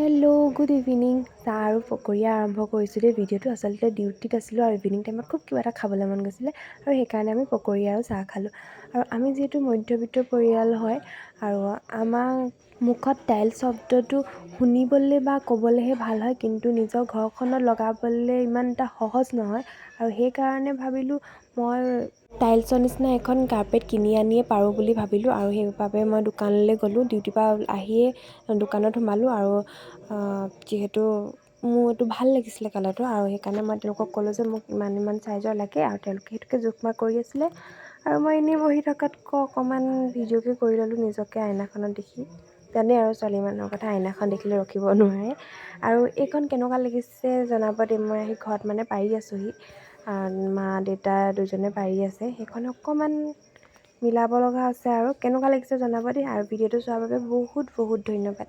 Hello' good evening. চাহ আৰু পকৰীয়া আৰম্ভ কৰিছোঁ দেই ভিডিঅ'টো। আচলতে ডিউটিত আছিলোঁ আৰু ইভিনিং টাইমত খুব কিবা এটা খাবলৈ মন গৈছিলে আৰু সেইকাৰণে আমি পকৰী আৰু চাহ খালোঁ। আৰু আমি যিহেতু মধ্যবিত্ত পৰিয়াল হয় আৰু আমাৰ মুখত টাইল শব্দটো শুনিবলৈ বা ক'বলৈহে ভাল হয়, কিন্তু নিজৰ ঘৰখনত লগাবলৈ ইমান এটা সহজ নহয়। আৰু সেইকাৰণে ভাবিলোঁ মই টাইলছৰ নিচিনা এখন কাৰ্পেট কিনি আনিয়ে পাৰোঁ বুলি ভাবিলোঁ আৰু সেইবাবে মই দোকানলৈ গ'লোঁ। ডিউটিৰ পৰা আহিয়ে দোকানত সোমালোঁ আৰু যিহেতু মোৰ এইটো ভাল লাগিছিলে কালাৰটো আৰু সেইকাৰণে মই তেওঁলোকক ক'লোঁ যে মোক ইমান চাইজৰ লাগে আৰু তেওঁলোকে সেইটোকে জোখ মাখ কৰি আছিলে আৰু মই এনেই বহি থকাতকৈ অকণমান ভিডিঅ'কে কৰি ল'লোঁ নিজকে আইনাখনত দেখি। জানেই আৰু ছোৱালী মানুহৰ কথা, আইনাখন দেখিলে ৰখিব নোৱাৰে। আৰু এইখন কেনেকুৱা লাগিছে জনাব দেই। মই আহি ঘৰত মানে পাৰি আছোঁহি, মা দেউতা দুজনে পাৰি আছে, সেইখন অকণমান মিলাব লগা আছে আৰু কেনেকুৱা লাগিছে জনাব দেই। আৰু ভিডিঅ'টো চোৱাৰ বাবে বহুত বহুত ধন্যবাদ।